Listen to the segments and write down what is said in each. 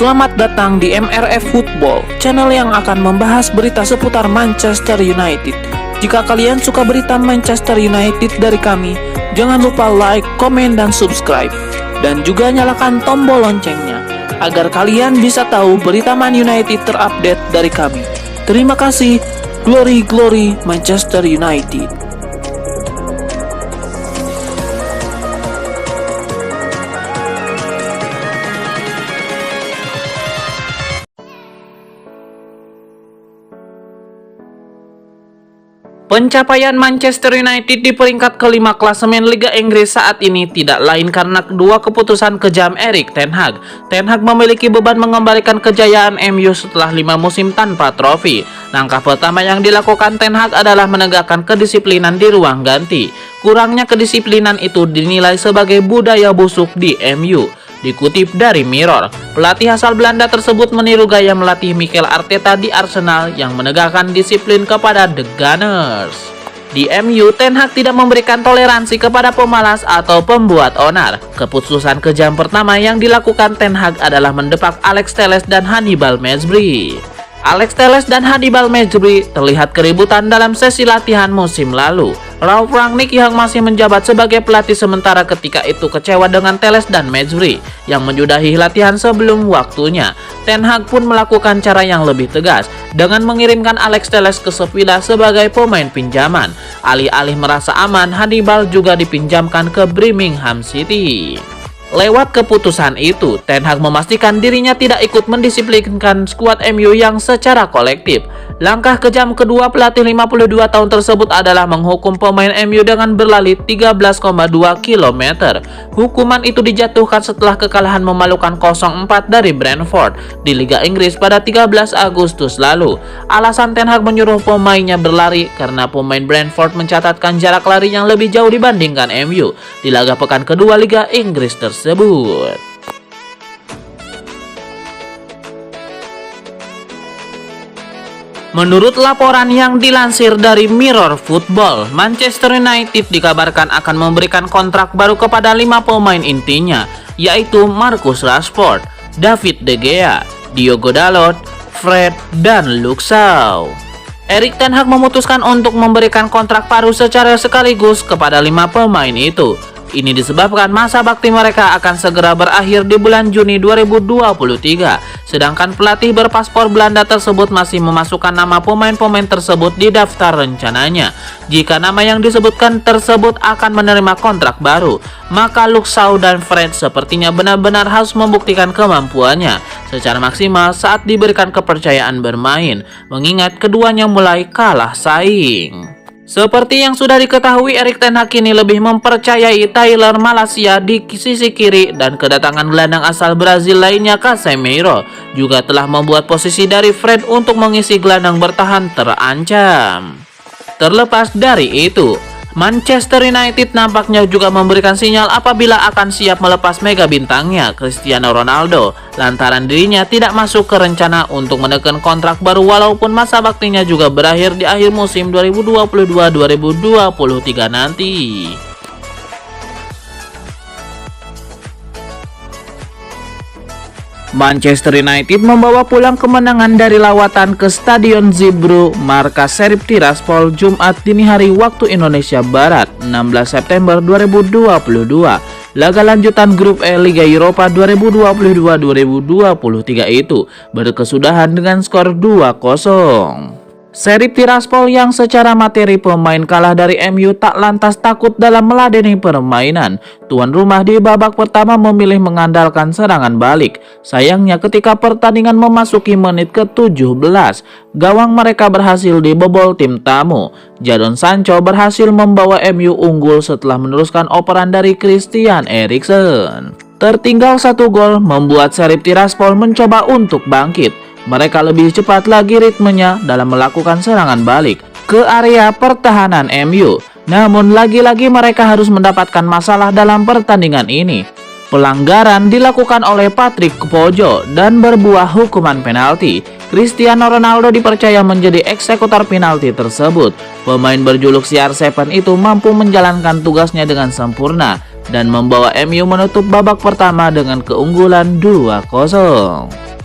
Selamat datang di MRF Football, channel yang akan membahas berita seputar Manchester United. Jika kalian suka berita Manchester United dari kami, jangan lupa like, komen, dan subscribe. Dan juga nyalakan tombol loncengnya, agar kalian bisa tahu berita Man United terupdate dari kami. Terima kasih, Glory Glory Manchester United. Pencapaian Manchester United di peringkat kelima klasemen Liga Inggris saat ini tidak lain karena kedua keputusan kejam Erik ten Hag. Ten Hag memiliki beban mengembalikan kejayaan MU setelah 5 musim tanpa trofi. Langkah pertama yang dilakukan Ten Hag adalah menegakkan kedisiplinan di ruang ganti. Kurangnya kedisiplinan itu dinilai sebagai budaya busuk di MU. Dikutip dari Mirror, pelatih asal Belanda tersebut meniru gaya melatih Mikel Arteta di Arsenal yang menegakkan disiplin kepada The Gunners. Di MU, Ten Hag tidak memberikan toleransi kepada pemalas atau pembuat onar. Keputusan kejam pertama yang dilakukan Ten Hag adalah mendepak Alex Telles dan Hannibal Mejbri. Alex Telles dan Hannibal Mejbri terlihat keributan dalam sesi latihan musim lalu. Ralf Rangnick yang masih menjabat sebagai pelatih sementara ketika itu kecewa dengan Telles dan Mejbri yang menyudahi latihan sebelum waktunya. Ten Hag pun melakukan cara yang lebih tegas dengan mengirimkan Alex Telles ke Sevilla sebagai pemain pinjaman. Alih-alih merasa aman, Hannibal juga dipinjamkan ke Birmingham City. Lewat keputusan itu, Ten Hag memastikan dirinya tidak ikut mendisiplinkan skuad MU yang secara kolektif. Langkah kejam kedua pelatih 52 tahun tersebut adalah menghukum pemain MU dengan berlari 13,2 km. Hukuman itu dijatuhkan setelah kekalahan memalukan 0-4 dari Brentford di Liga Inggris pada 13 Agustus lalu. Alasan Ten Hag menyuruh pemainnya berlari karena pemain Brentford mencatatkan jarak lari yang lebih jauh dibandingkan MU di laga pekan kedua Liga Inggris tersebut. Menurut laporan yang dilansir dari Mirror Football, Manchester United dikabarkan akan memberikan kontrak baru kepada 5 pemain intinya, yaitu Marcus Rashford, David De Gea, Diogo Dalot, Fred, dan Luke Shaw. Erik ten Hag memutuskan untuk memberikan kontrak baru secara sekaligus kepada 5 pemain itu. Ini disebabkan masa bakti mereka akan segera berakhir di bulan Juni 2023. Sedangkan pelatih berpaspor Belanda tersebut masih memasukkan nama pemain-pemain tersebut di daftar rencananya. Jika nama yang disebutkan tersebut akan menerima kontrak baru, maka Luke Shaw dan Fred sepertinya benar-benar harus membuktikan kemampuannya secara maksimal saat diberikan kepercayaan bermain, mengingat keduanya mulai kalah saing. Seperti yang sudah diketahui, Erik ten Hag kini lebih mempercayai Tyler Malacia di sisi kiri dan kedatangan gelandang asal Brazil lainnya Casemiro juga telah membuat posisi dari Fred untuk mengisi gelandang bertahan terancam. Terlepas dari itu, Manchester United nampaknya juga memberikan sinyal apabila akan siap melepas mega bintangnya Cristiano Ronaldo lantaran dirinya tidak masuk ke rencana untuk menekan kontrak baru walaupun masa baktinya juga berakhir di akhir musim 2022-2023 nanti. Manchester United membawa pulang kemenangan dari lawatan ke Stadion Zeebro, markas Sheriff Tiraspol, Jumat dini hari waktu Indonesia Barat, 16 September 2022. Laga lanjutan grup E Liga Eropa 2022-2023 itu berkesudahan dengan skor 2-0. Sheriff Tiraspol yang secara materi pemain kalah dari MU tak lantas takut dalam meladeni permainan. Tuan rumah di babak pertama memilih mengandalkan serangan balik. Sayangnya ketika pertandingan memasuki menit ke-17, gawang mereka berhasil dibobol tim tamu. Jadon Sancho berhasil membawa MU unggul setelah meneruskan operan dari Christian Eriksen. Tertinggal 1 gol membuat Sheriff Tiraspol mencoba untuk bangkit. Mereka lebih cepat lagi ritmenya dalam melakukan serangan balik ke area pertahanan MU. Namun lagi-lagi mereka harus mendapatkan masalah dalam pertandingan ini. Pelanggaran dilakukan oleh Patrick Pojo dan berbuah hukuman penalti. Cristiano Ronaldo dipercaya menjadi eksekutor penalti tersebut. Pemain berjuluk CR7 itu mampu menjalankan tugasnya dengan sempurna dan membawa MU menutup babak pertama dengan keunggulan 2-0.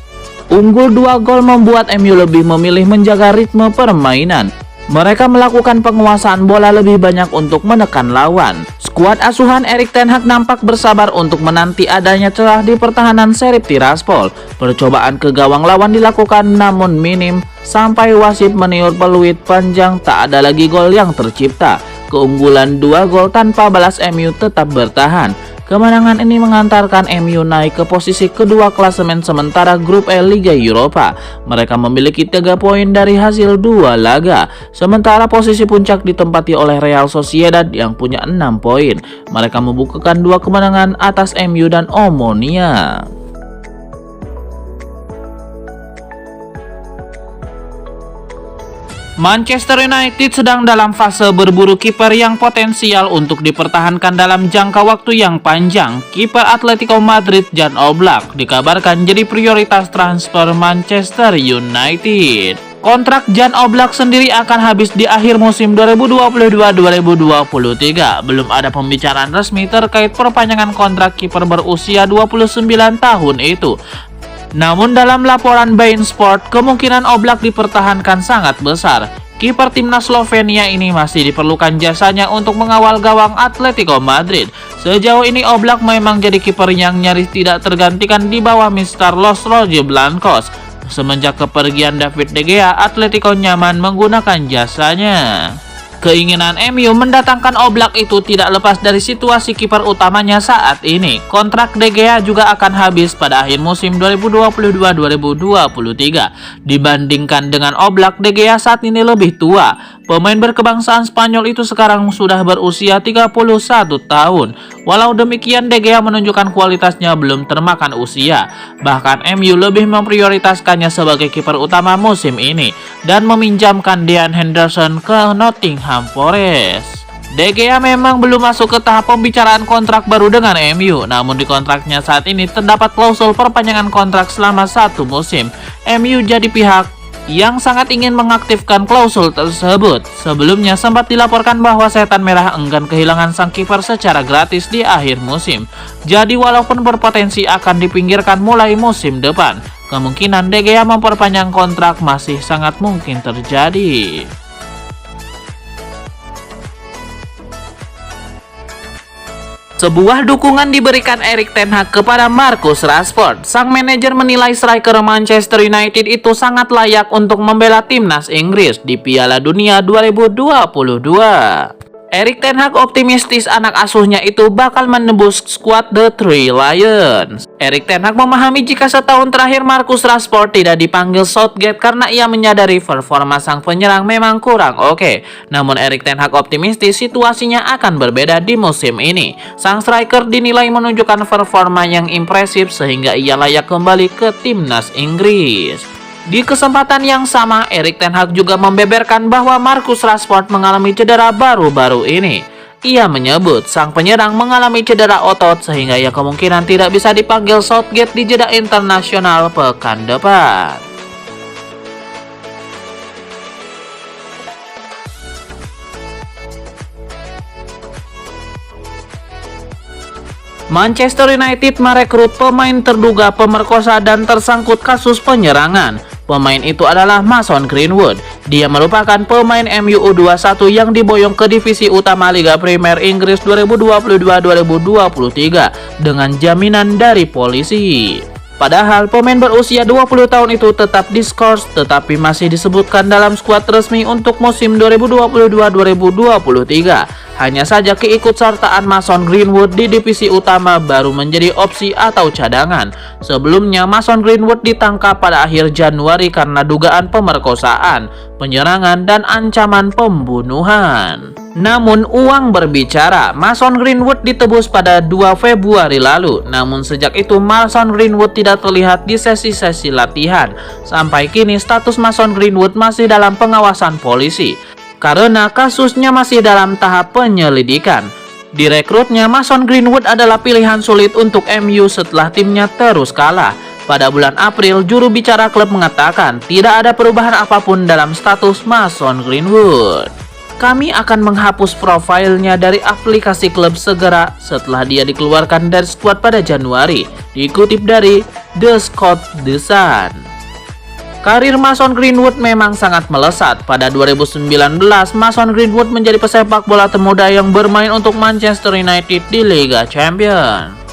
Unggul 2 gol membuat MU lebih memilih menjaga ritme permainan. Mereka melakukan penguasaan bola lebih banyak untuk menekan lawan. Skuad asuhan Erik ten Hag nampak bersabar untuk menanti adanya celah di pertahanan Sheriff Tiraspol. Percobaan ke gawang lawan dilakukan namun minim sampai wasit meniup peluit panjang, tak ada lagi gol yang tercipta. Keunggulan 2 gol tanpa balas MU tetap bertahan. Kemenangan ini mengantarkan MU naik ke posisi kedua klasemen sementara grup E Liga Eropa. Mereka memiliki 3 poin dari hasil 2 laga. Sementara posisi puncak ditempati oleh Real Sociedad yang punya 6 poin. Mereka membukukan 2 kemenangan atas MU dan Omonia. Manchester United sedang dalam fase berburu kiper yang potensial untuk dipertahankan dalam jangka waktu yang panjang. Kiper Atletico Madrid Jan Oblak dikabarkan jadi prioritas transfer Manchester United. Kontrak Jan Oblak sendiri akan habis di akhir musim 2022-2023. Belum ada pembicaraan resmi terkait perpanjangan kontrak kiper berusia 29 tahun itu. Namun dalam laporan Bein Sport, kemungkinan Oblak dipertahankan sangat besar. Kiper timnas Slovenia ini masih diperlukan jasanya untuk mengawal gawang Atletico Madrid. Sejauh ini Oblak memang jadi kiper yang nyaris tidak tergantikan di bawah Mister Los Rojiblancos. Semenjak kepergian David De Gea, Atletico nyaman menggunakan jasanya. Keinginan MU mendatangkan Oblak itu tidak lepas dari situasi kiper utamanya saat ini. Kontrak De Gea juga akan habis pada akhir musim 2022-2023. Dibandingkan dengan Oblak, De Gea saat ini lebih tua. Pemain berkebangsaan Spanyol itu sekarang sudah berusia 31 tahun. Walau demikian, De Gea menunjukkan kualitasnya belum termakan usia. Bahkan MU lebih memprioritaskannya sebagai kiper utama musim ini dan meminjamkan Dean Henderson ke Nottingham Forest. De Gea memang belum masuk ke tahap pembicaraan kontrak baru dengan MU, namun di kontraknya saat ini terdapat klausul perpanjangan kontrak selama 1 musim. MU jadi pihak yang sangat ingin mengaktifkan klausul tersebut. Sebelumnya sempat dilaporkan bahwa Setan Merah enggan kehilangan sang kiper secara gratis di akhir musim. Jadi walaupun berpotensi akan dipinggirkan mulai musim depan, kemungkinan De Gea memperpanjang kontrak masih sangat mungkin terjadi. Sebuah dukungan diberikan Erik ten Hag kepada Marcus Rashford. Sang manajer menilai striker Manchester United itu sangat layak untuk membela timnas Inggris di Piala Dunia 2022. Erik ten Hag optimistis anak asuhnya itu bakal menembus skuad The Three Lions. Erik ten Hag memahami jika setahun terakhir Marcus Rashford tidak dipanggil Southgate karena ia menyadari performa sang penyerang memang kurang oke. Namun Erik ten Hag optimistis situasinya akan berbeda di musim ini. Sang striker dinilai menunjukkan performa yang impresif sehingga ia layak kembali ke timnas Inggris. Di kesempatan yang sama, Erik ten Hag juga membeberkan bahwa Marcus Rashford mengalami cedera baru-baru ini. Ia menyebut sang penyerang mengalami cedera otot sehingga ia kemungkinan tidak bisa dipanggil Southgate di jeda internasional pekan depan. Manchester United merekrut pemain terduga pemerkosa dan tersangkut kasus penyerangan. Pemain itu adalah Mason Greenwood. Dia merupakan pemain MU U21 yang diboyong ke divisi utama Liga Premier Inggris 2022-2023 dengan jaminan dari polisi. Padahal pemain berusia 20 tahun itu tetap diskors tetapi masih disebutkan dalam skuad resmi untuk musim 2022-2023. Hanya saja keikutsertaan Mason Greenwood di divisi utama baru menjadi opsi atau cadangan. Sebelumnya Mason Greenwood ditangkap pada akhir Januari karena dugaan pemerkosaan, penyerangan, dan ancaman pembunuhan. Namun uang berbicara, Mason Greenwood ditebus pada 2 Februari lalu. Namun sejak itu Mason Greenwood tidak terlihat di sesi-sesi latihan. Sampai kini status Mason Greenwood masih dalam pengawasan polisi karena kasusnya masih dalam tahap penyelidikan. Direkrutnya Mason Greenwood adalah pilihan sulit untuk MU setelah timnya terus kalah. Pada bulan April, juru bicara klub mengatakan tidak ada perubahan apapun dalam status Mason Greenwood. Kami akan menghapus profilnya dari aplikasi klub segera setelah dia dikeluarkan dari skuad pada Januari, dikutip dari The Sun. Karir Mason Greenwood memang sangat melesat. Pada 2019, Mason Greenwood menjadi pesepak bola termuda yang bermain untuk Manchester United di Liga Champions.